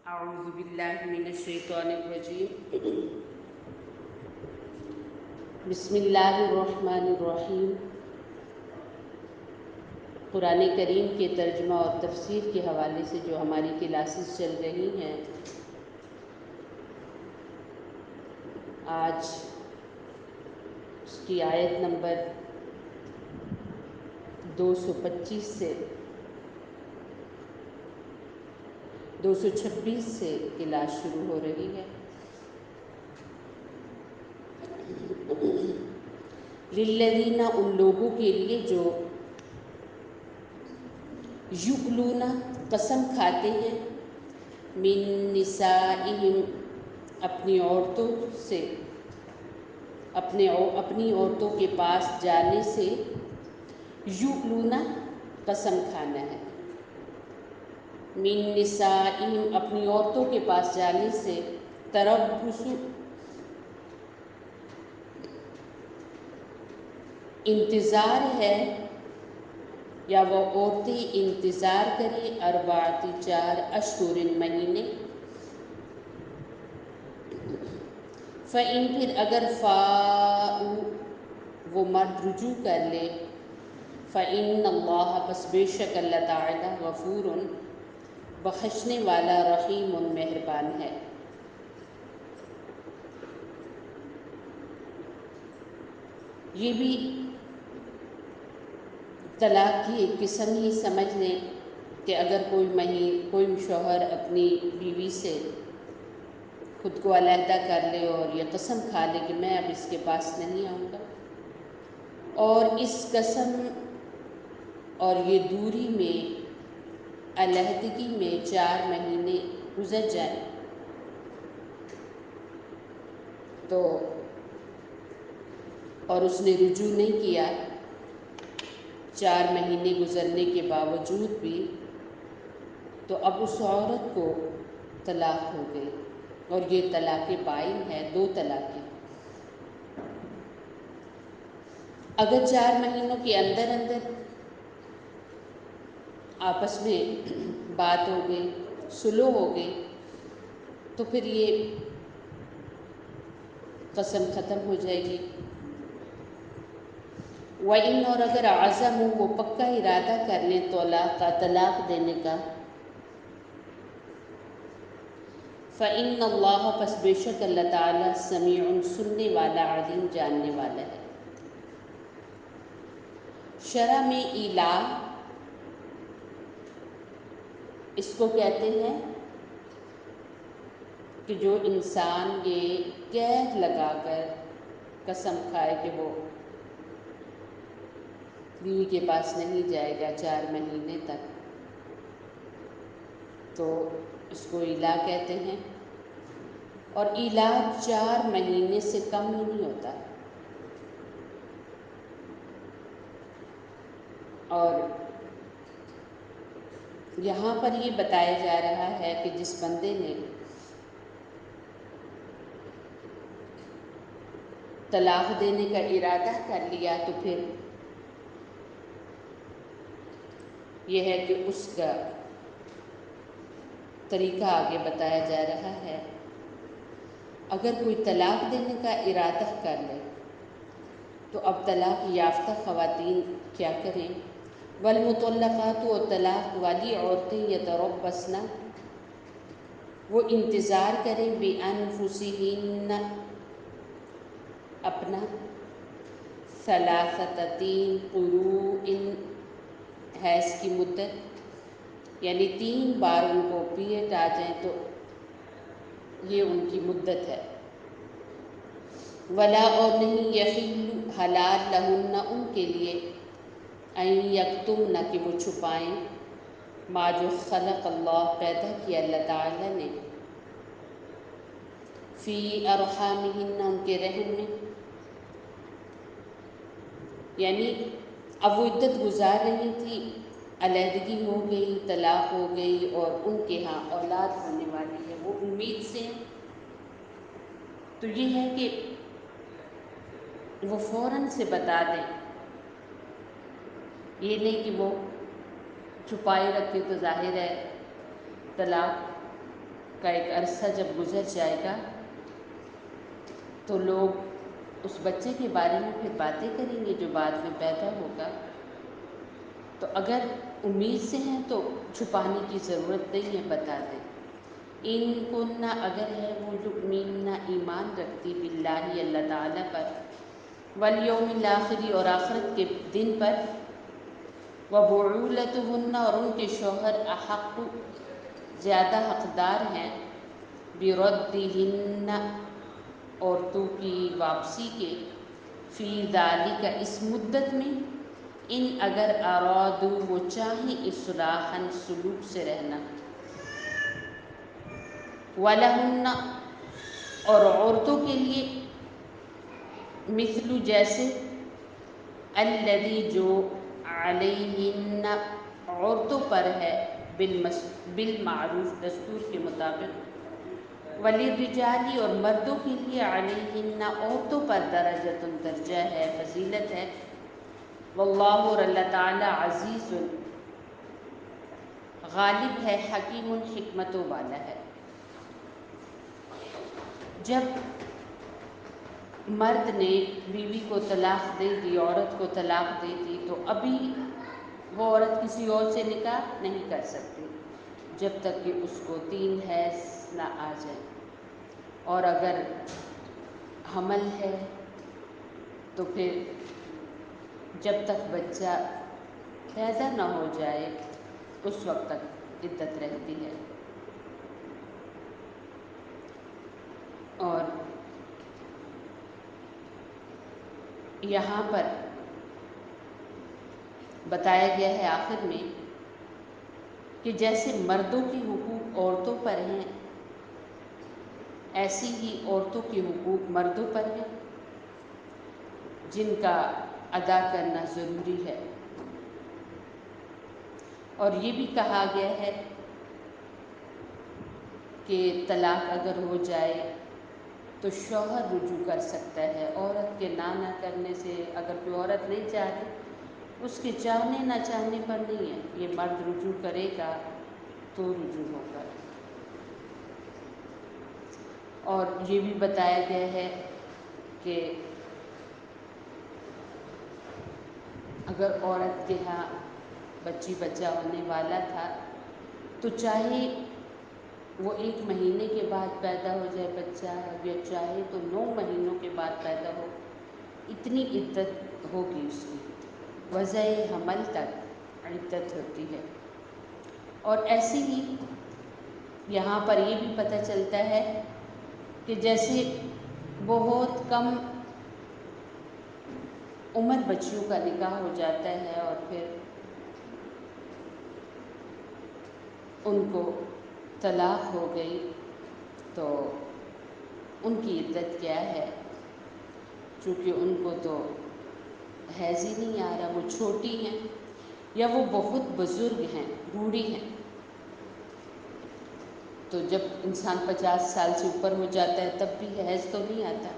اعوذ باللہ من الشیطان الرجیم بسم اللہ الرحمن الرحیم۔ قرآن کریم کے ترجمہ اور تفسیر کے حوالے سے جو ہماری کلاسز چل رہی ہیں، آج اس کی آیت نمبر 225 سے 226 سے کلاس شروع ہو رہی ہے۔ للذین، ان لوگوں کے لیے جو یکلون، قسم کھاتے ہیں، من نسائہم، اپنی عورتوں سے، اپنی عورتوں کے پاس جانے سے، یکلون قسم کھانا ہے، من نسائہم اپنی عورتوں کے پاس جانے سے، تربص انتظار ہے، یا وہ عورتیں انتظار کریں، اربعۃ 4 اشہر مہینے، فإن پھر اگر فاؤ وہ مرد رجوع کر لے، فإن اللہ پس بے شک اللہ تعالی غفور بخشنے والا، رحیم مہربان ہے۔ یہ بھی طلاق کی ایک قسم ہی سمجھ لیں کہ اگر کوئی شوہر اپنی بیوی سے خود کو علیحدہ کر لے اور یہ قسم کھا لے کہ میں اب اس کے پاس نہیں آؤں گا، اور اس قسم اور یہ دوری میں، علیحدگی میں 4 مہینے گزر جائیں، تو اور اس نے رجوع نہیں کیا 4 مہینے گزرنے کے باوجود بھی، تو اب اس عورت کو طلاق ہو گئی، اور یہ طلاق بائن ہے، 2 طلاقیں۔ اگر 4 مہینوں کے اندر اندر آپس میں بات ہو گئی، صلح ہو گئی، تو پھر یہ قسم ختم ہو جائے گی۔ وَإِنْ، اور اگر عزموا وہ پکا ارادہ کر لیں طلاق دینے کا، فإن اللہ پس بے شک اللہ تعالیٰ سمیع سننے والا، علیم جاننے والا ہے۔ شرع میں ایلا اس کو کہتے ہیں کہ جو انسان یہ قید لگا کر قسم کھائے کہ وہ بیوی کے پاس نہیں جائے گا 4 مہینے تک، تو اس کو ایلا کہتے ہیں، اور ایلا 4 مہینے سے کم ہی نہیں ہوتا۔ اور یہاں پر یہ بتایا جا رہا ہے کہ جس بندے نے طلاق دینے کا ارادہ کر لیا، تو پھر یہ ہے کہ اس کا طریقہ آگے بتایا جا رہا ہے۔ اگر کوئی طلاق دینے کا ارادہ کر لے، تو اب طلاق یافتہ خواتین کیا کریں؟ والمطلقات، و طلاق والی عورتیں، یتربصن وہ انتظار کریں، بانفسہن اپنا، 3 قروء حیض کی مدت، یعنی 3 بار ان کو پیریڈ آ جائیں تو یہ ان کی مدت ہے۔ ولا، اور نہیں، یحل حلال لہن ان کے لیے، ان یکتمن کہ وہ چھپائیں، ما جو خلق اللہ پیدا کیا اللہ تعالی نے، فی ارحامہن ان کے رحم میں، یعنی اب وہ عدت گزار رہی تھی، علیحدگی ہو گئی، طلاق ہو گئی، اور ان کے ہاں اولاد ہونے والی ہے، وہ امید سے ہیں، تو یہ ہے کہ وہ فوراً سے بتا دیں، یہ نہیں کہ وہ چھپائے رکھے تو ظاہر ہے طلاق کا ایک عرصہ جب گزر جائے گا تو لوگ اس بچے کے بارے میں پھر باتیں کریں گے جو بعد میں پیدا ہوگا. تو اگر امید سے ہیں تو چھپانے کی ضرورت نہیں ہے، بتا دیں. ان کننا اگر ہے وہ یؤمنن ایمان رکھتی باللہ اللہ تعالیٰ پر، والیوم الآخر اور آخرت کے دن پر، وبعولتہن اور ان کے شوہر احق زیادہ حقدار ہیں، بردہن عورتوں کی واپسی کے، فی ذالک اس مدت میں، ان اگر ارادو وہ چاہیں اصلاحا سلوک سے رہنا. وَلَهُنَّ اور عورتوں کے لیے، مثل جیسے، الذی جو، علیہن عورتوں پر ہے، بالمعروف دستور کے مطابق، وللرجال اور مردوں کے لیے، علیہن عورتوں پر، درجۃ درجہ ہے، فضیلت ہے. واللہ اور اللہ تعالیٰ، عزیز غالب ہے، حکیم حکمتوں والا ہے. جب مرد نے بیوی کو طلاق دے دی، عورت کو طلاق دے دی، تو ابھی وہ عورت کسی اور سے نکاح نہیں کر سکتی جب تک کہ اس کو 3 حیض نہ آ جائے. اور اگر حمل ہے تو پھر جب تک بچہ پیدا نہ ہو جائے اس وقت تک عدت رہتی ہے. اور یہاں پر بتایا گیا ہے آخر میں کہ جیسے مردوں کے حقوق عورتوں پر ہیں، ایسی ہی عورتوں کے حقوق مردوں پر ہیں، جن کا ادا کرنا ضروری ہے. اور یہ بھی کہا گیا ہے کہ طلاق اگر ہو جائے تو شوہر رجوع کر سکتا ہے. عورت کے نہ کرنے سے، اگر کوئی عورت نہیں چاہتی، اس کے چاہنے نہ چاہنے پر نہیں ہے، یہ مرد رجوع کرے گا تو رجوع ہوگا. اور یہ بھی بتایا گیا ہے کہ اگر عورت کے ہاں بچہ ہونے والا تھا تو چاہے وہ 1 مہینے کے بعد پیدا ہو جائے بچہ، یا چاہے تو 9 مہینوں کے بعد پیدا ہو، اتنی عدت ہوگی اس کی. وضع حمل تک عدت ہوتی ہے. اور ایسے ہی یہاں پر یہ بھی پتہ چلتا ہے کہ جیسے بہت کم عمر بچیوں کا نکاح ہو جاتا ہے اور پھر ان کو طلاق ہو گئی تو ان کی عدت کیا ہے؟ چونکہ ان کو تو حیض ہی نہیں آ رہا، وہ چھوٹی ہیں یا وہ بہت بزرگ ہیں، بوڑھی ہیں. تو جب انسان 50 سال سے اوپر ہو جاتا ہے تب بھی حیض تو نہیں آتا.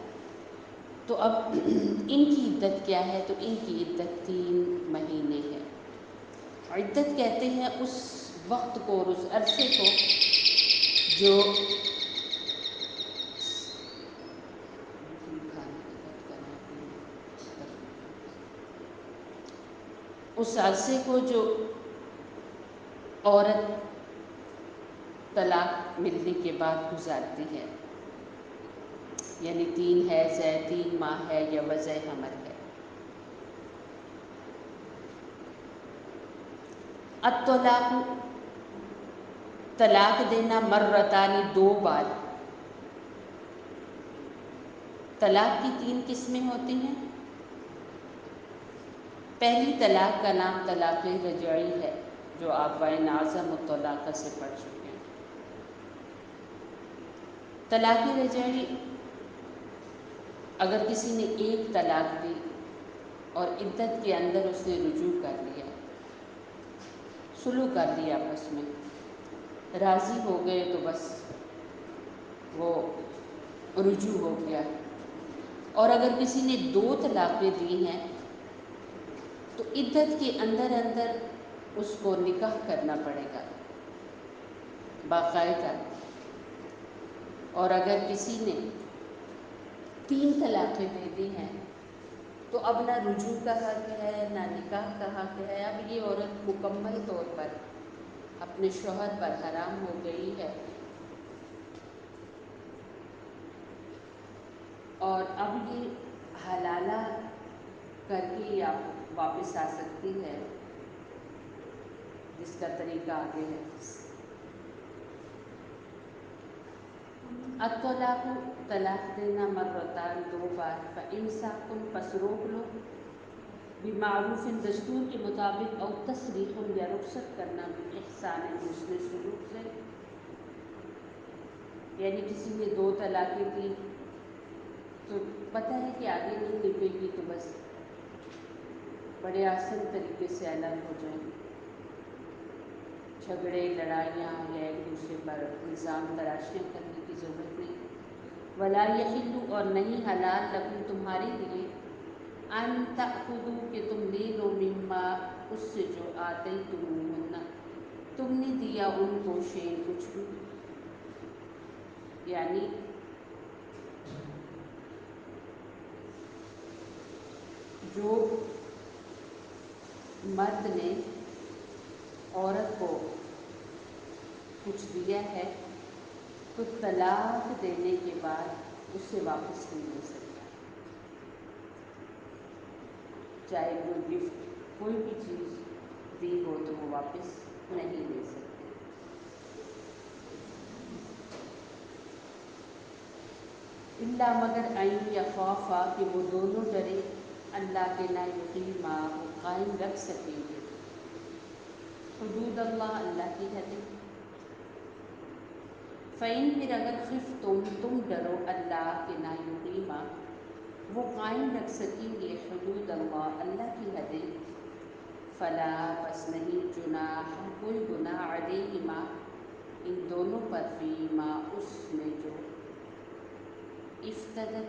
تو اب ان کی عدت کیا ہے؟ تو ان کی عدت 3 مہینے ہے. عدت کہتے ہیں اس وقت کو اور اس عرصے کو جو اس عرصے کو جو عورت طلاق ملنے کے بعد گزارتی ہے، یعنی 3 حیض ہے، 3 ماہ ہے، یا وضع حمل ہے. الطلاق طلاق دینا، مرتان 2 بار. طلاق کی 3 قسمیں ہوتی ہیں. پہلی طلاق کا نام طلاق رجعی ہے، جو آپ وَإِنْ عَزَمُوا الطَّلَاقَ سے پڑھ چکے ہیں. طلاق رجعی اگر کسی نے 1 طلاق دی اور عدت کے اندر اس نے رجوع کر لیا، صلح کر لیا، آپس میں راضی ہو گئے، تو بس وہ رجوع ہو گیا. اور اگر کسی نے 2 طلاقیں دی ہیں تو عدت کے اندر اس کو نکاح کرنا پڑے گا باقاعدہ. اور اگر کسی نے 3 طلاقیں دے دی ہیں تو اب نہ رجوع کا حق ہے نہ نکاح کا حق ہے، اب یہ عورت مکمل طور پر اپنے شوہر پر حرام ہو گئی ہے، اور اب یہ حلالہ کر کے یا واپس آ سکتی ہے، جس کا طریقہ آگے ہے۔ الطلاق طلاق دینا مرتان 2 بار، فامساک پس روک لو، بمعروف دستور کے مطابق، او تسریح یا رخصت کرنا، باحسان حسن سلوک سے، یعنی کسی نے 2 طلاقیں دی تو پتہ ہے کہ آگے نہیں نبھے گی تو بس بڑے آسان طریقے سے الگ ہو جائیں، جھگڑے لڑائیاں یا ایک دوسرے پر الزام تراشیاں کرنے کی ضرورت نہیں۔ ولا یحل، اور نہیں حلال، لکم تمہارے لیے، ان تأخذوا کہ تم لے لو، مما اس سے جو آتیتموہن تم نے دیا ان کو، شیئن کچھ بھی، یعنی جو مرد نے عورت کو کچھ دیا ہے تو طلاق دینے کے بعد اس سے واپس نہیں لے سکتا، چاہے کوئی گفٹ کوئی بھی چیز دی ہو تو وہ واپس نہیں لے سکتے۔ الا مگر ان یخافا کہ وہ دونوں ڈرے، اللہ کے لا یقیما وہ قائم رکھ سکیں گے، حدود اللہ اللہ کی حدیں، فَإِن پھر اگر خفتم تم ڈرو، اللہ کے لا یقیما وہ قائم رکھ سکیں گے، حدود اللہ اللہ کی حدیں، فلا پس نہیں، جناح کوئی گناہ، علیہما ان دونوں پر، فیما اس میں جو، افتدت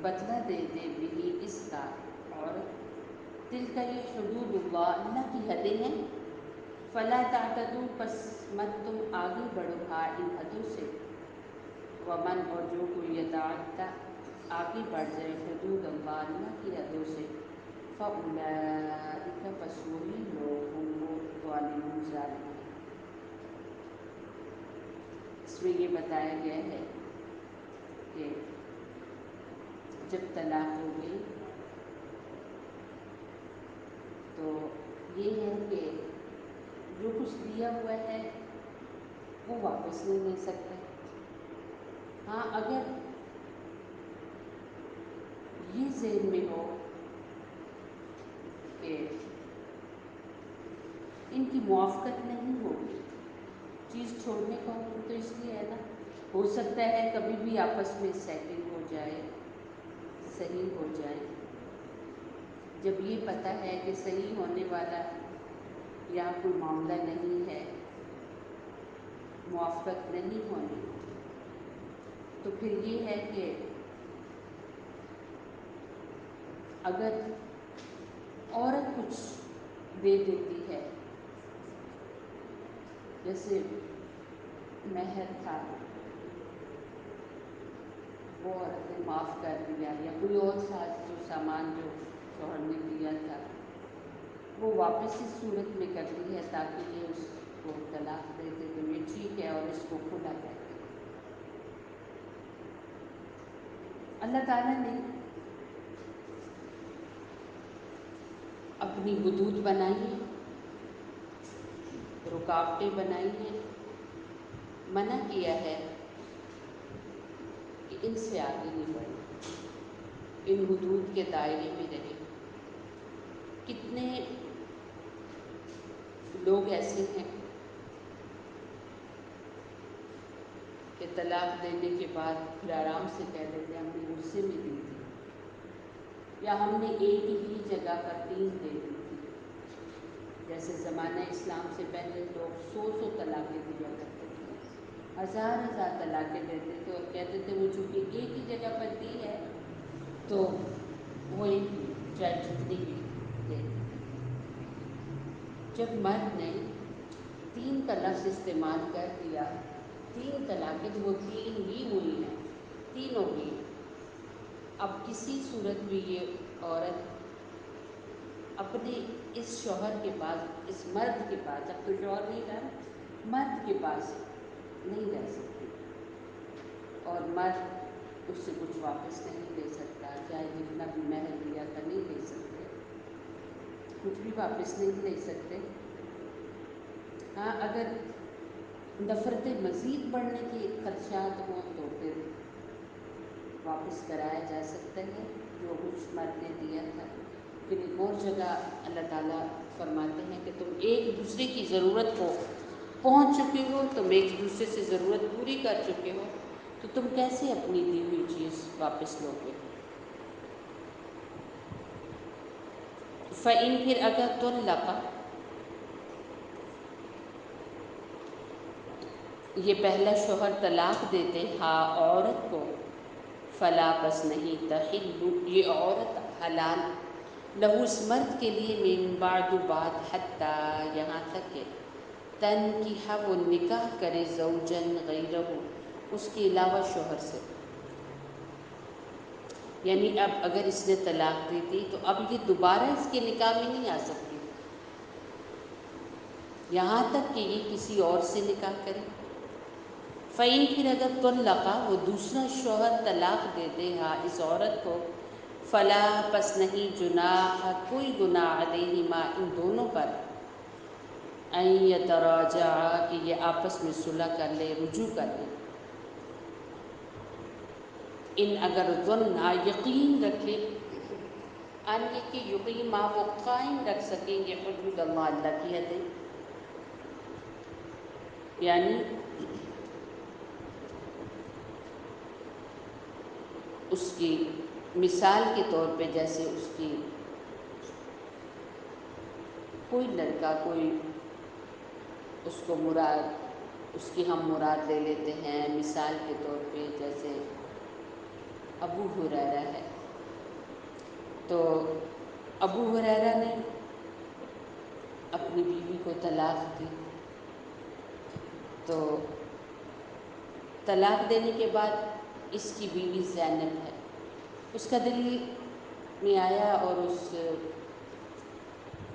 بدلہ دے دے بھی اس کا عورت، تلک یہ حدود اللہ اللہ کی حدیں ہیں، فلا تعتدوا پس مت تم آگے بڑھو ہا ان حدوں سے، ومن اور جو کوئی یتعدی آگے بڑھ جائے، حدود اللہ اللہ کی حدوں سے، فاولئک پس وہی لوگ ہم وہ ظالمون ظالم ہیں۔ اس میں یہ بتایا گیا ہے کہ جب طلاق ہو گئی تو یہ ہے کہ جو کچھ دیا ہوا ہے وہ واپس نہیں لے سکتے۔ ہاں اگر یہ ذہن میں ہو کہ ان کی موافقت نہیں ہوگی، چیز چھوڑنے کا حکم تو اس لیے ہے نا، ہو سکتا ہے کبھی بھی آپس میں سیٹنگ ہو جائے، صحیح ہو جائے، جب یہ پتہ ہے کہ صحیح ہونے والا یہاں کوئی معاملہ نہیں ہے، موافقت نہیں ہونی، تو پھر یہ ہے کہ اگر عورت کچھ دے دیتی ہے، جیسے مہر تھا وہ عورت نے معاف کر دیا، یا کوئی اور جو سامان جو شوہر نے دیا تھا وہ واپس اس صورت میں کرتی ہے تاکہ یہ اس کو طلاق دے دے تو یہ ٹھیک ہے، اور اس کو کھلا کہتے ہیں۔ اللہ تعالیٰ نے اپنی حدود بنائی ہیں، رکاوٹیں بنائی ہیں، منع کیا ہے کہ ان سے آگے نہیں بڑھیں، ان حدود کے دائرے میں رہیں۔ کتنے لوگ ایسے ہیں کہ طلاق دینے کے بعد پھر آرام سے کہہ دیتے ہم نے غصے میں دی تھی، یا ہم نے ایک ہی جگہ پر 3 دے دی تھی، جیسے زمانہ اسلام سے پہلے لوگ 100 طلاقیں دیا کرتے تھے، ہزار طلاقیں دیتے تھے، اور کہتے تھے وہ چونکہ ایک ہی جگہ پر دی ہے تو وہ ایک ہی چاہے جتنی بھی دے دے۔ جب مرد نے 3 کا لفظ استعمال کر دیا 3 طلاقیں جو وہ 3 ہی ہوئی ہیں، تینوں کی، اب کسی صورت میں یہ عورت اپنے اس شوہر کے پاس، اس مرد کے پاس، اب تو شوہر نہیں رہا، مرد کے پاس نہیں رہ سکتی، اور مرد اس سے کچھ واپس نہیں لے سکتا، چاہے جتنا بھی مہر دیا تھا نہیں لے سکتے، کچھ بھی واپس نہیں لے سکتے۔ ہاں اگر نفرتیں مزید بڑھنے کے خدشات ہوں تو پھر واپس کرایا جا سکتا ہے جو کچھ مرد نے دیا تھا۔ پھر ایک اور جگہ اللہ تعالیٰ فرماتے ہیں کہ تم ایک دوسرے کی ضرورت کو پہنچ چکے ہو، تم ایک دوسرے سے ضرورت پوری کر چکے ہو، تو تم کیسے اپنی دی ہوئی چیز واپس لو گے؟ فَإِن پھر اگر طلق، یہ پہلا شوہر طلاق دیتے ہاں عورت کو، فلا پس نہیں تحل، یہ عورت حلال، لہو اس مرد کے لیے، من بعد بعد، حتیٰ یہاں تک کہ تنکیح وہ نکاح کرے، زوجن غیرہ، اس کے علاوہ شوہر سے، یعنی اب اگر اس نے طلاق دے دی تو اب یہ دوبارہ اس کے نکاح میں نہیں آ سکتی یہاں تک کہ یہ کسی اور سے نکاح کرے۔ فَإِن پھر اگر طلقہ وہ دوسرا شوہر طلاق دے دے ہاں اس عورت کو، فلا پس نہیں جناح کوئی گناہ علیہما ان دونوں پر، ان یتراجعا کہ یہ آپس میں صلح کر لے، رجوع کر لے، ان اگر ظنا یقین رکھے، ان یہ کہ یقیما وہ قائم رکھ سکیں گے، حدود اللہ، اللہ کی حدیں، یعنی اس کی مثال کے طور پہ جیسے اس کی کوئی لڑکا کوئی اس کو مراد، اس کی ہم مراد لے لیتے ہیں، مثال کے طور پہ جیسے ابو ہریرہ ہے، تو ابو ہریرہ نے اپنی بیوی کو طلاق دی، تو طلاق دینے کے بعد اس کی بیوی زینب ہے، اس کا دل میں آیا اور اس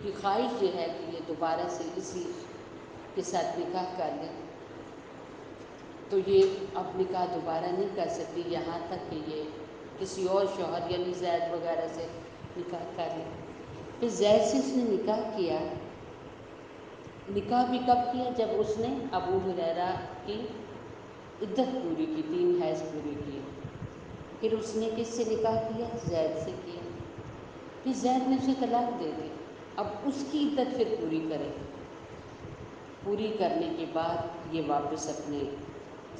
کی خواہش یہ ہے کہ یہ دوبارہ سے اسی کے ساتھ نکاح کر لے، تو یہ اب نکاح دوبارہ نہیں کر سکتی یہاں تک کہ یہ کسی اور شوہر یعنی زید وغیرہ سے نکاح کر لے۔ پھر زید سے اس نے نکاح کیا، نکاح بھی کب کیا؟ جب اس نے ابو ہریرہ کی عدت پوری کی، 3 حیض پورے کیے، پھر اس نے کس سے نکاح کیا؟ زید سے کیا، پھر زید نے اسے طلاق دے دی، اب اس کی عدت پھر پوری کرے، پوری کرنے کے بعد یہ واپس اپنے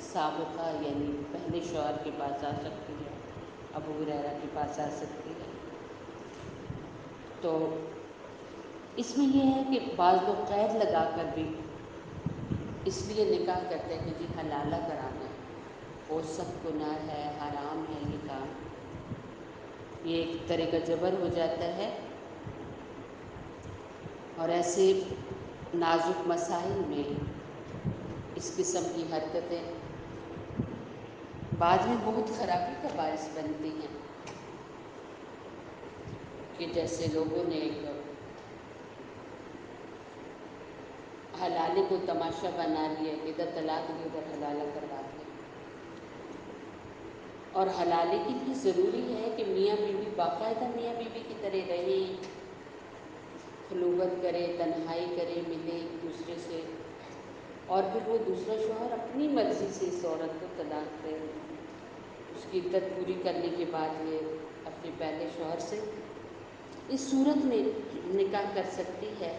سابقہ یعنی پہلے شوہر کے پاس آ سکتی ہے، ابو ہریرہ کے پاس آ سکتی ہے۔ تو اس میں یہ ہے کہ بعض لوگ قید لگا کر بھی اس لیے نکاح کرتے ہیں کہ جی حلالہ کرانا ہے، اور سخت گناہ ہے، حرام ہے یہ کام، یہ ایک طرح کا جبر ہو جاتا ہے، اور ایسے نازک مسائل میں اس قسم کی حرکتیں بعد میں بہت خرابی کا باعث بنتی ہیں، کہ جیسے لوگوں نے ایک حلالے کو تماشا بنا لیا کہ ادھر طلاق دی ادھر حلالہ کروا دیا، اور حلالے کے لیے ضروری ہے کہ میاں بیوی باقاعدہ میاں بیوی کی طرح رہیں، خلوت کرے، تنہائی کرے، ملے ایک دوسرے سے، اور پھر وہ دوسرا شوہر اپنی مرضی سے اس عورت کو طلاق دے، اس کی عدت پوری کرنے کے بعد یہ اپنے پہلے شوہر سے اس صورت میں نکاح کر سکتی ہے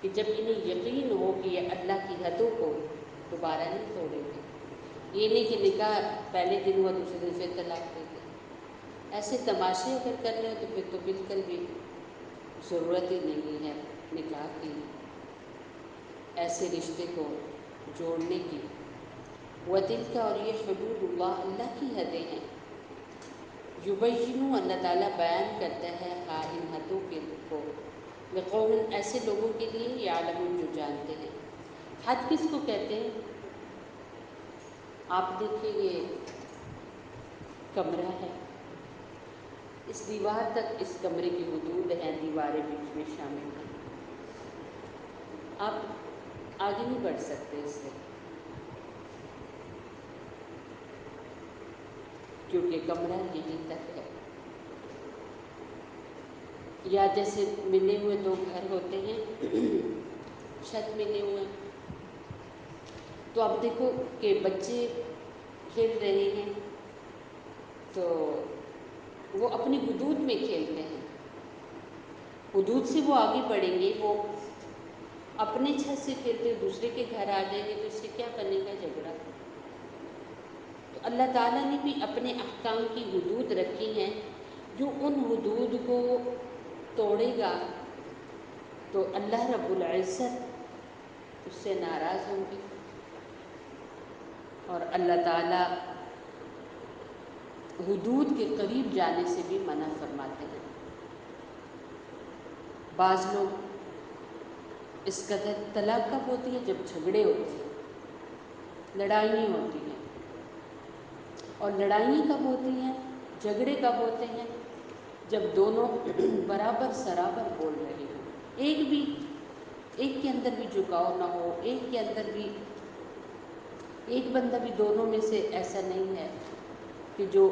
کہ جب انہیں یقین ہو کہ یہ اللہ کی حدوں کو دوبارہ نہیں توڑے گی، یہ نہیں کہ نکاح پہلے دن ہوا دوسرے دن پھر طلاق دے دی، ایسے تماشے اگر کرنے ہو تو پھر تو بالکل بھی ضرورت ہی نہیں ہے نکاح کی، ایسے رشتے کو جوڑنے کی۔ وَتِلْكَ اور یہ حدود اللہ، اللہ کی حدیں ہیں، یبینُ اللہ تعالیٰ بیان کرتا ہے ہاں ان حدوں کو، لقوم ایسے لوگوں کے لیے یعلمون جو جانتے ہیں۔ حد کس کو کہتے ہیں؟ آپ دیکھیں یہ کمرہ ہے، اس دیوار تک اس کمرے کی حدود ہیں، دیواریں بیچ میں شامل ہیں، آپ آگے نہیں بڑھ سکتے اس سے، کیونکہ کمرہ یہیں تک ہے۔ یا جیسے ملے ہوئے دو گھر ہوتے ہیں، چھت ملے ہوئے، تو آپ دیکھو کہ بچے کھیل رہے ہیں تو وہ اپنی حدود میں کھیلتے ہیں، حدود سے وہ آگے بڑھیں گے، وہ اپنے چھت سے کھیلتے دوسرے کے گھر آ جائیں گے تو اس سے کیا بنے گا؟ جھگڑا۔ تو اللہ تعالیٰ نے بھی اپنے احکام کی حدود رکھی ہیں، جو ان حدود کو توڑے گا تو اللہ رب العزت اس سے ناراض ہوں گے، اور اللہ تعالیٰ حدود کے قریب جانے سے بھی منع فرماتے ہیں۔ بعض لوگ اس قدر طلاق کب ہوتی ہے؟ جب جھگڑے ہوتے ہیں، لڑائیاں ہوتی ہیں، اور لڑائیاں کب ہوتی ہیں، جھگڑے کب ہوتے ہیں؟ جب دونوں برابر سرابر بول رہے ہوں، ایک کے اندر بھی جھکاؤ نہ ہو، ایک کے اندر بھی ایک بندہ بھی دونوں میں سے ایسا نہیں ہے کہ جو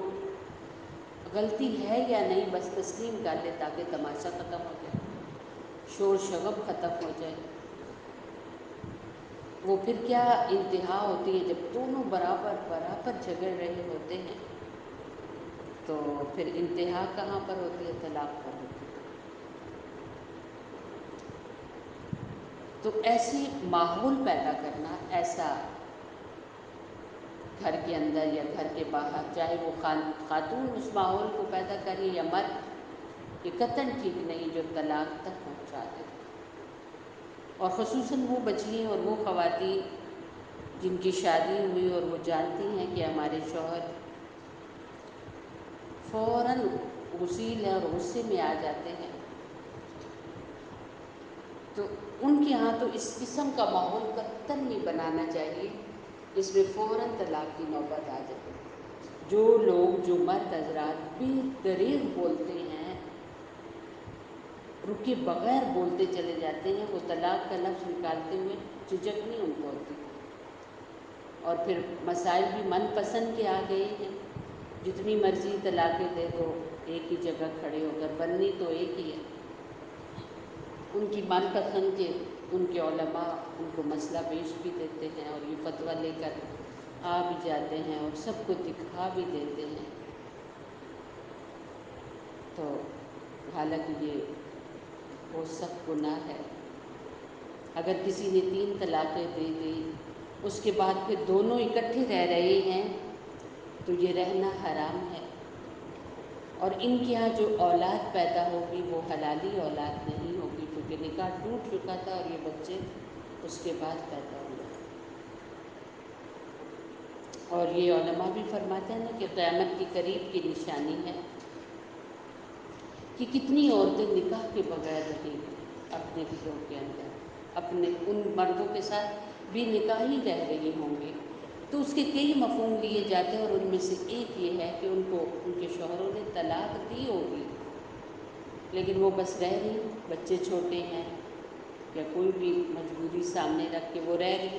غلطی ہے یا نہیں بس تسلیم کر لے تاکہ تماشا ختم ہو جائے، شور شغب ختم ہو جائے۔ وہ پھر کیا انتہا ہوتی ہے جب دونوں برابر جھگڑ رہے ہوتے ہیں، تو پھر انتہا کہاں پر ہوتی ہے؟ طلاق پر ہوتی ہے۔ تو ایسے ماحول پیدا کرنا، ایسا گھر کے اندر یا گھر کے باہر، چاہے وہ خاتون اس ماحول کو پیدا کرے یا مرد، یہ قطعاً ٹھیک نہیں جو طلاق تک پہنچا دے، اور خصوصاً وہ بچیاں اور وہ خواتین جن کی شادی ہوئی اور وہ جانتی ہیں کہ ہمارے شوہر فوراً غسیل اور غصے میں آ جاتے ہیں، تو ان کے ہاں تو اس قسم کا ماحول قطعاً نہیں بنانا چاہیے جس میں فوراً طلاق کی نوبت آ جائے۔ جو لوگ، جو مرد حضرات بے دریغ بولتے ہیں، رکے بغیر بولتے چلے جاتے ہیں، وہ طلاق کا لفظ نکالتے ہوئے جھجک نہیں ان کو ہوتی، اور پھر مسائل بھی من پسند کے آ گئے ہیں، جتنی مرضی طلاقیں دے دو، ایک ہی جگہ کھڑے ہو کر، بننی تو ایک ہی ہے۔ ان کی من پسند کے ان کے علماء ان کو مسئلہ پیش بھی دیتے ہیں، اور یہ فتویٰ لے کر آ بھی جاتے ہیں اور سب کو دکھا بھی دیتے ہیں، تو حالانکہ یہ وہ سخت گناہ ہے۔ اگر کسی نے 3 طلاقیں دے دی، اس کے بعد پھر دونوں اکٹھے رہ رہے ہیں تو یہ رہنا حرام ہے، اور ان کے یہاں جو اولاد پیدا ہوگی وہ حلالی اولاد نہیں ہوگی، کیونکہ نکاح ٹوٹ چکا تھا اور یہ بچے اس کے بعد پیدا ہوئے۔ اور یہ علماء بھی فرماتے ہیں نا کہ قیامت کی قریب کی نشانی ہے کہ کتنی عورتیں نکاح کے بغیر رہیں گی اپنے گھروں کے اندر، اپنے ان مردوں کے ساتھ بھی نکاح ہی رہ رہی ہوں گی، تو اس کے کئی مفہوم لیے جاتے ہیں، اور ان میں سے ایک یہ ہے کہ ان کو ان کے شوہروں نے طلاق دی ہوگی، لیکن وہ بس رہ رہی، بچے چھوٹے ہیں یا کوئی بھی مجبوری سامنے رکھ کے وہ رہ رہی۔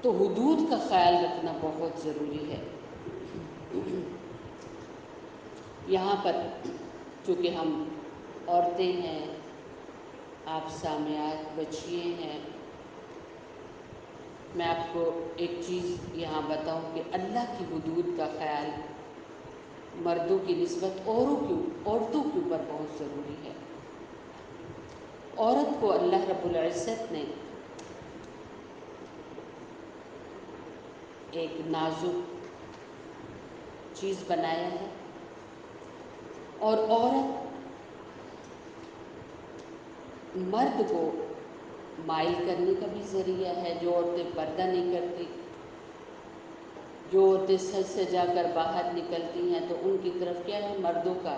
تو حدود کا خیال رکھنا بہت ضروری ہے۔ یہاں پر چونکہ ہم عورتیں ہیں، آپ سامعات بچیاں ہیں، میں آپ کو ایک چیز یہاں بتاؤں کہ اللہ کی حدود کا خیال مردوں کی نسبت عورتوں کے اوپر بہت ضروری ہے۔ عورت کو اللہ رب العزت نے ایک نازک چیز بنایا ہے، اور عورت مرد کو مائل کرنے کا بھی ذریعہ ہے۔ جو عورتیں پردہ نہیں کرتی، جو عورتیں سج سجا کر باہر نکلتی ہیں، تو ان کی طرف کیا ہے؟ مردوں کا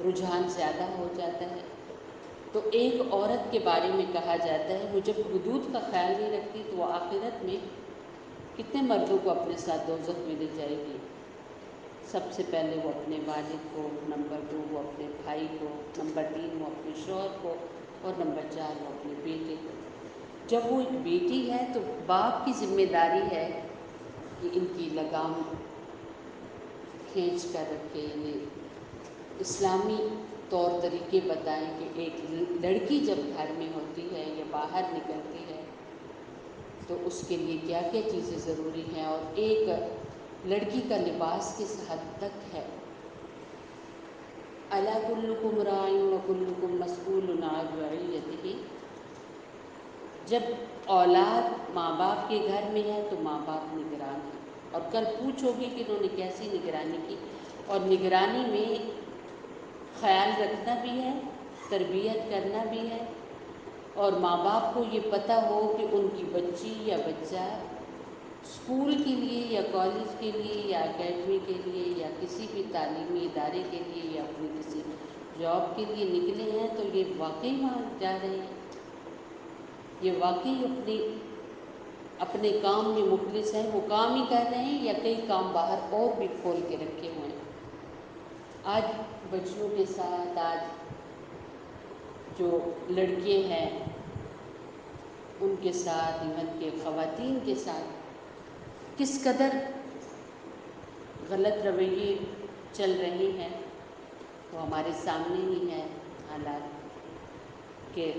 رجحان زیادہ ہو جاتا ہے، تو ایک عورت کے بارے میں کہا جاتا ہے وہ جب حدود کا خیال نہیں رکھتی تو وہ آخرت میں کتنے مردوں کو اپنے ساتھ دوزخ میں لے جائے گی۔ سب سے پہلے وہ اپنے والد کو، نمبر 2 وہ اپنے بھائی کو، نمبر 3 وہ اپنے شوہر کو، اور نمبر 4 وہ اپنے بیٹے کو۔ جب وہ ایک بیٹی ہے تو باپ کی ذمہ داری ہے کہ ان کی لگام کھینچ کر رکھے، انہیں اسلامی طور طریقے بتائیں کہ ایک لڑکی جب گھر میں ہوتی ہے یا باہر نکلتی ہے تو اس کے لیے کیا کیا چیزیں ضروری ہیں، اور ایک لڑکی کا لباس کس حد تک ہے۔ الا کلکم راع وکلکم مسئول عن رعیتہ۔ جب اولاد ماں باپ کے گھر میں ہے تو ماں باپ نگران ہیں، اور کل پوچھو گی کہ انہوں نے کیسی نگرانی کی، اور نگرانی میں خیال رکھنا بھی ہے، تربیت کرنا بھی ہے، اور ماں باپ کو یہ پتہ ہو کہ ان کی بچی یا بچہ اسکول کے لیے یا کالج کے لیے یا اکیڈمی کے لیے یا کسی بھی تعلیمی ادارے کے لیے یا اپنی کسی جاب کے لیے نکلے ہیں تو یہ واقعی وہاں جا رہے ہیں، یہ واقعی اپنے کام میں مخلص ہیں، وہ کام ہی کر رہے ہیں یا کئی کام باہر اور بھی کھول کے رکھے ہوئے ہیں۔ آج بچیوں کے ساتھ، آج جو لڑکے ہیں ان کے ساتھ، ایون کہ خواتین کے ساتھ کس قدر غلط رویے چل رہے ہیں وہ ہمارے سامنے ہی ہے حالات کہ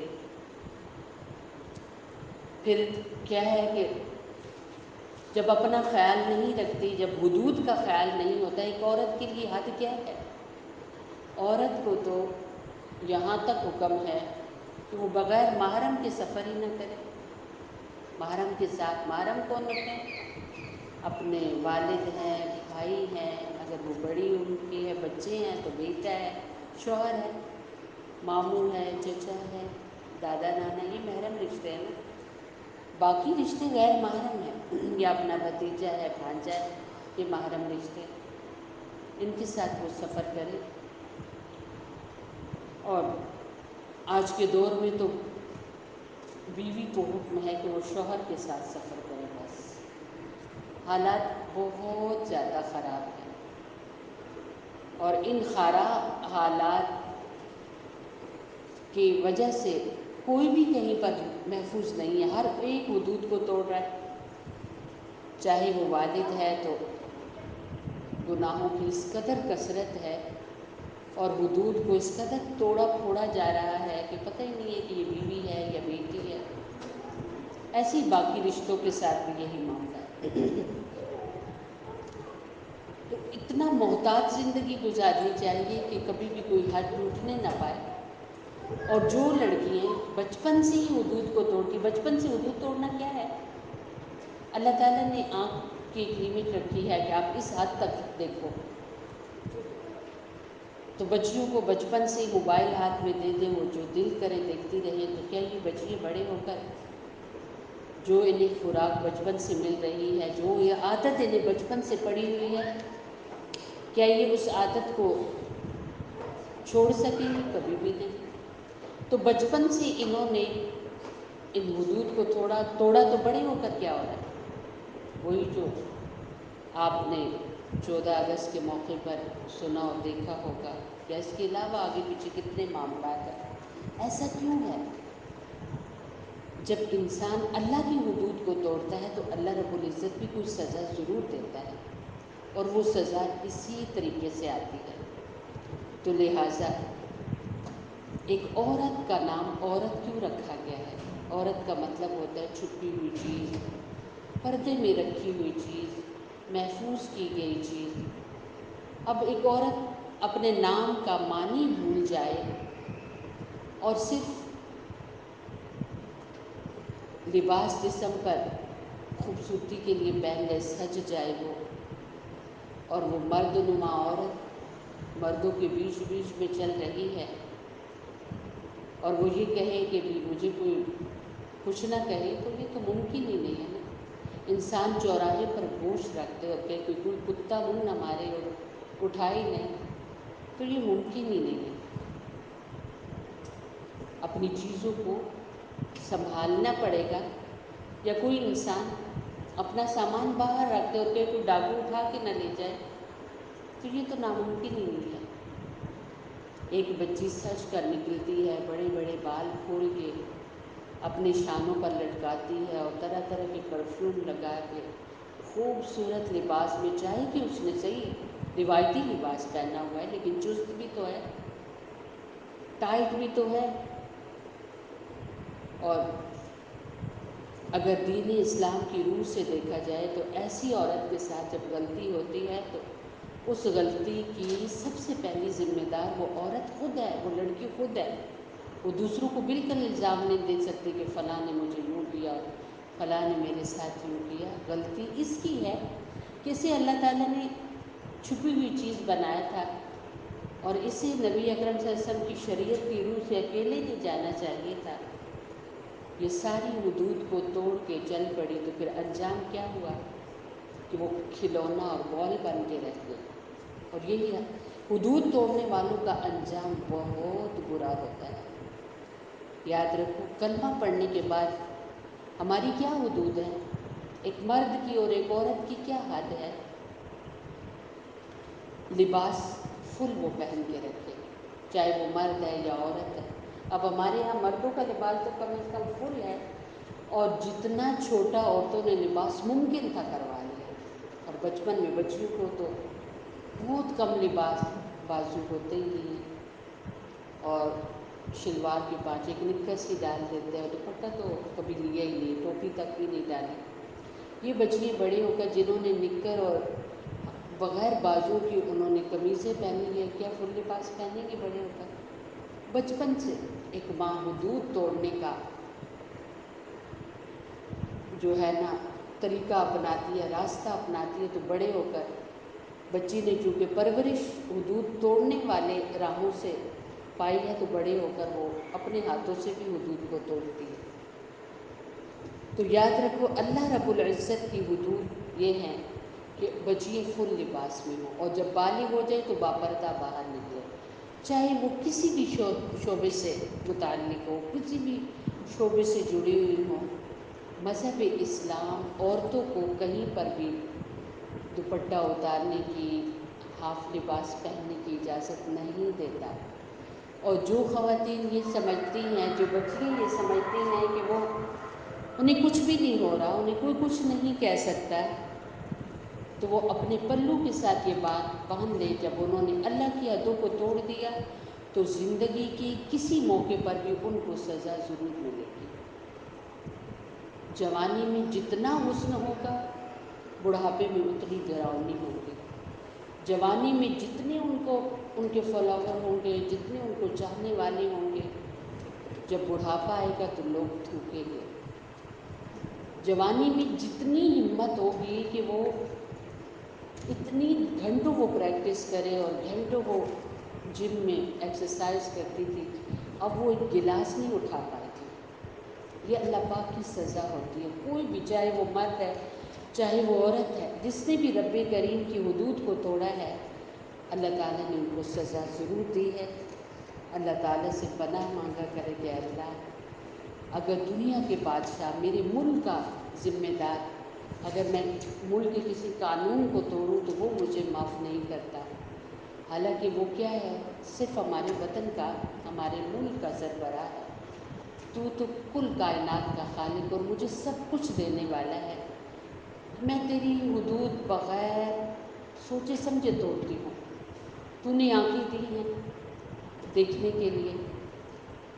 پھر کیا ہے کہ جب اپنا خیال نہیں رکھتی، جب حدود کا خیال نہیں ہوتا، ایک عورت کے لیے حد کیا ہے؟ عورت کو تو یہاں تک حکم ہے کہ وہ بغیر محرم کے سفر ہی نہ کرے۔ محرم کے ساتھ محرم کون ہوتے ہیں؟ اپنے والد ہیں، بھائی ہیں، اگر وہ بڑی عمر کی ہے، بچے ہیں تو بیٹا ہے، شوہر ہے، ماموں ہے، چچا ہے، دادا نانا، یہ محرم رشتے ہیں نا۔ باقی رشتے غیر محرم ہیں، یا اپنا بھتیجا ہے، بھانجا ہے، یہ محرم رشتے ہیں، ان کے ساتھ وہ سفر کرے۔ اور آج کے دور میں تو بیوی کو حکم ہے کہ وہ شوہر کے ساتھ سفر کرے، بس۔ حالات بہت زیادہ خراب ہیں، اور ان خراب حالات کی وجہ سے کوئی بھی کہیں پر محفوظ نہیں ہے، ہر ایک حدود کو توڑ رہا ہے، چاہے وہ والد ہے تو گناہوں کی اس قدر کثرت ہے اور حدود کو اس قدر توڑا پھوڑا جا رہا ہے کہ پتہ ہی نہیں ہے کہ یہ بیوی ہے یا بیٹی ہے۔ ایسے ہی باقی رشتوں کے ساتھ بھی یہی معاملہ ہے۔ تو اتنا محتاط زندگی گزارنی چاہیے کہ کبھی بھی کوئی حد ٹوٹنے نہ پائے، اور جو لڑکیاں بچپن سے ہی حدود کو توڑتی، بچپن سے حدود توڑنا کیا ہے؟ اللہ تعالیٰ نے آنکھ کی ایک لمٹ رکھی ہے کہ آپ اس حد تک دیکھو، تو بچیوں کو بچپن سے ہی موبائل ہاتھ میں دے دیں، وہ جو دل کرے دیکھتی رہیں، تو کیا یہ بچیاں بڑے ہو کر جو انہیں خوراک بچپن سے مل رہی ہے، جو یہ عادت انہیں بچپن سے پڑی ہوئی ہے، کیا یہ اس عادت کو چھوڑ سکیں گے؟ کبھی بھی نہیں۔ تو بچپن سے انہوں نے ان حدود کو توڑا تو بڑے ہو کر کیا ہو رہا ہے؟ وہی جو آپ نے 14 اگست کے موقع پر سنا اور دیکھا ہوگا، یا اس کے علاوہ آگے پیچھے کتنے معاملات ہیں۔ ایسا کیوں ہے؟ جب انسان اللہ کی حدود کو توڑتا ہے تو اللہ رب العزت بھی کوئی سزا ضرور دیتا ہے، اور وہ سزا اسی طریقے سے آتی ہے۔ تو لہٰذا ایک عورت کا نام عورت کیوں رکھا گیا ہے؟ عورت کا مطلب ہوتا ہے چھپی ہوئی چیز، پردے میں رکھی ہوئی چیز، محفوظ کی گئی چیز۔ اب ایک عورت اپنے نام کا معنی بھول جائے اور صرف لباس جسم پر خوبصورتی کے لیے پہن لے، سج جائے وہ، اور وہ مرد نما عورت مردوں کے بیچ بیچ میں چل رہی ہے، اور وہ یہ کہے کہ بھی مجھے کوئی کچھ نہ کہے، تو یہ تو ممکن ہی نہیں ہے نا۔ انسان چوراہے پر گوشت رکھتے اور کہ کوئی کتا منہ نہ مارے اور اٹھائے نہیں، تو یہ ممکن ہی نہیں ہے۔ اپنی چیزوں کو سنبھالنا پڑے گا، یا کوئی انسان اپنا سامان باہر رکھ دے اور کہ کوئی ڈاکو اٹھا کے نہ لے جائے، تو یہ تو ناممکن ہی نہیں ہے۔ ایک بچی سج کر نکلتی ہے، بڑے بڑے بال کھول کے اپنے شانوں پر لٹکاتی ہے اور طرح طرح کے پرفیوم لگا کے خوبصورت لباس میں، چاہے کہ اس نے صحیح روایتی لباس پہنا ہوا ہے لیکن چست بھی تو ہے، ٹائٹ بھی تو ہے۔ اور اگر دین اسلام کی روح سے دیکھا جائے تو ایسی عورت کے ساتھ جب غلطی ہوتی ہے تو اس غلطی کی سب سے پہلی ذمہ دار وہ عورت خود ہے، وہ لڑکی خود ہے۔ وہ دوسروں کو بالکل الزام نہیں دے سکتی کہ فلاں نے مجھے یوں کیا، فلاں نے میرے ساتھ یوں کیا۔ غلطی اس کی ہے کہ اسے اللہ تعالیٰ نے چھپی ہوئی چیز بنایا تھا، اور اسے نبی اکرم صلی اللہ علیہ وسلم کی شریعت کی روح سے اکیلے نہیں جانا چاہیے تھا۔ یہ ساری حدود کو توڑ کے چل پڑی تو پھر انجام کیا ہوا کہ وہ کھلونا اور بال بن کے رہ گئے۔ اور یہی ہے، حدود توڑنے والوں کا انجام بہت برا ہوتا ہے۔ یاد رکھو، کلمہ پڑھنے کے بعد ہماری کیا حدود ہے؟ ایک مرد کی اور ایک عورت کی کیا حد ہے؟ لباس فل وہ پہن کے رکھے، چاہے وہ مرد ہے یا عورت ہے۔ اب ہمارے یہاں مردوں کا لباس تو کم از کم فل ہے، اور جتنا چھوٹا عورتوں نے لباس ممکن تھا کروا لیا، اور بچپن میں بچیوں کو تو بہت کم لباس، بازو ہوتے ہی نہیں ہیں، اور شلوار کے پانچ ایک نکر ہی ڈال دیتے ہیں، اور دوپٹہ تو کبھی لیا ہی نہیں، ٹوپی تک بھی نہیں ڈالی۔ یہ بچیاں بڑے ہو کر جنہوں نے نکر اور بغیر بازو کی انہوں نے قمیضیں پہنی ہیں، کیا فل لباس پہنیں گے بڑے ہو کر؟ بچپن سے ایک ماں حدود توڑنے کا جو ہے نا طریقہ اپناتی ہے، راستہ اپناتی ہے، تو بڑے ہو کر بچی نے چونکہ پرورش حدود توڑنے والے راہوں سے پائی ہے، تو بڑے ہو کر وہ اپنے ہاتھوں سے بھی حدود کو توڑتی ہے۔ تو یاد رکھو، اللہ رب العزت کی حدود یہ ہیں کہ بچیاں فل لباس میں ہوں، اور جب بالغ ہو جائے تو باپردہ باہر نکلے، چاہے وہ کسی بھی شعبے سے متعلق ہو، کسی بھی شعبے سے جڑی ہوئی ہوں۔ مذہب اسلام عورتوں کو کہیں پر بھی دوپٹہ اتارنے کی، ہاف لباس پہننے کی اجازت نہیں دیتا۔ اور جو خواتین یہ سمجھتی ہیں، جو بچیاں یہ سمجھتی ہیں کہ وہ انہیں کچھ بھی نہیں ہو رہا، انہیں کوئی کچھ نہیں کہہ سکتا، تو وہ اپنے پلو کے ساتھ یہ بات پہن لیں، جب انہوں نے اللہ کی حدوں کو توڑ دیا تو زندگی کی کسی موقع پر بھی ان کو سزا ضرور ملے گی۔ جوانی میں جتنا حسن ہوگا، بڑھاپے میں اتنی ڈراؤنی ہوگی۔ جوانی میں جتنے ان کے فالوور ہوں گے، جتنے ان کو چاہنے والے ہوں گے، جب بڑھاپا آئے گا تو لوگ تھوکیں گے۔ جوانی میں جتنی ہمت ہوگی کہ وہ اتنی گھنٹوں وہ پریکٹس کرے، اور گھنٹوں وہ جم میں ایکسرسائز کرتی تھی، اب وہ ایک گلاس نہیں اٹھا پائے گی۔ یہ اللہ پاک کی سزا ہوتی ہے۔ کوئی بھی، چاہے وہ مرد ہے چاہے وہ عورت ہے، جس نے بھی رب کریم کی حدود کو توڑا ہے، اللہ تعالیٰ نے ان کو سزا ضرور دی ہے۔ اللہ تعالیٰ سے پناہ مانگا کرے کہ اللہ، اگر دنیا کے بادشاہ میرے ملک کا ذمہ دار، اگر میں ملک کے کسی قانون کو توڑوں تو وہ مجھے معاف نہیں کرتا، حالانکہ وہ کیا ہے، صرف ہمارے وطن کا، ہمارے ملک کا سربراہ ہے۔ تو کل کائنات کا خالق اور مجھے سب کچھ دینے والا ہے، میں تیری حدود بغیر سوچے سمجھے توڑتی ہوں۔ تو نے آنکھیں دی ہیں دیکھنے کے لیے،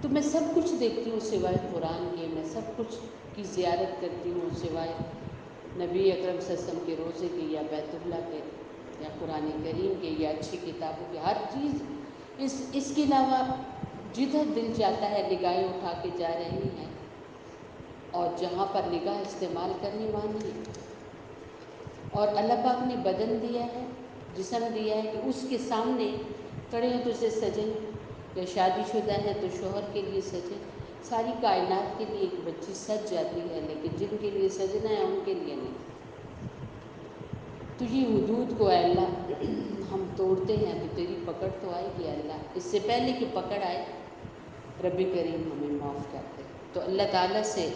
تو میں سب کچھ دیکھتی ہوں سوائے قرآن کے، میں سب کچھ کی زیارت کرتی ہوں سوائے نبی اکرم صلی اللہ علیہ وسلم کے روضے کے، یا بیت اللہ کے، یا قرآن کریم کے، یا اچھی کتابوں کے، ہر چیز اس کے علاوہ جدھر دل چاہتا ہے نگاہیں اٹھا کے جا رہی ہیں، اور جہاں پر نگاہ استعمال کرنی وہاں نہیں۔ اور اللہ پاک نے بدن دیا ہے، جسم دیا ہے کہ اس کے سامنے کھڑے ہیں تو اسے سجیں، یا شادی شدہ ہیں تو شوہر کے لیے سجیں۔ ساری کائنات کے لیے ایک بچی سج جاتی ہے، لیکن جن کے لیے سجنا ہے ان کے لیے نہیں۔ تو یہ حدود کو اے اللہ ہم توڑتے ہیں تو تیری پکڑ تو آئے گی اللہ، اس سے پہلے کہ پکڑ آئے رب کریم ہمیں معاف کر دے۔ تو اللہ تعالیٰ سے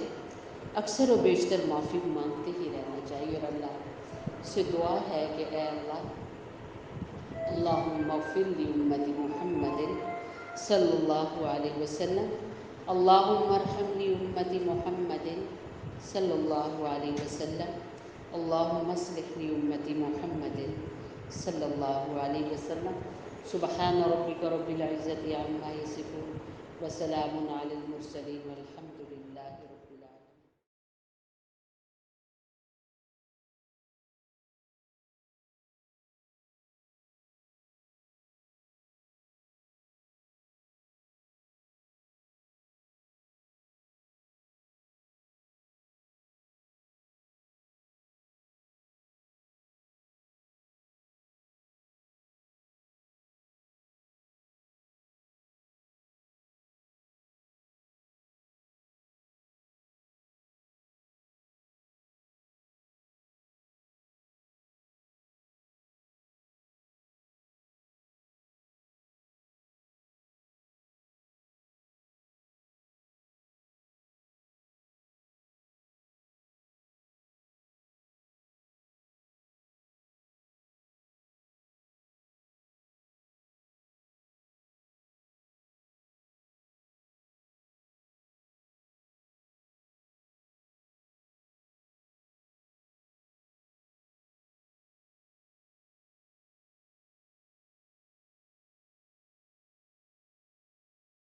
اکثر و بیشتر معافی مانگتے ہی رہنا چاہیے، اور اللہ سے دعا ہے کہ اے اللہ اللہم اغفر لی امت محمد صلی اللہ علیہ وسلم، اللہم ارحم لی امت محمد صلی اللہ علیہ وسلم، اللہم اصلح لی امت محمد صلی اللہ علیہ وسلم۔ سبحان ربک رب العزت عما یصفون وسلام علی المرسلین والحمد للہ۔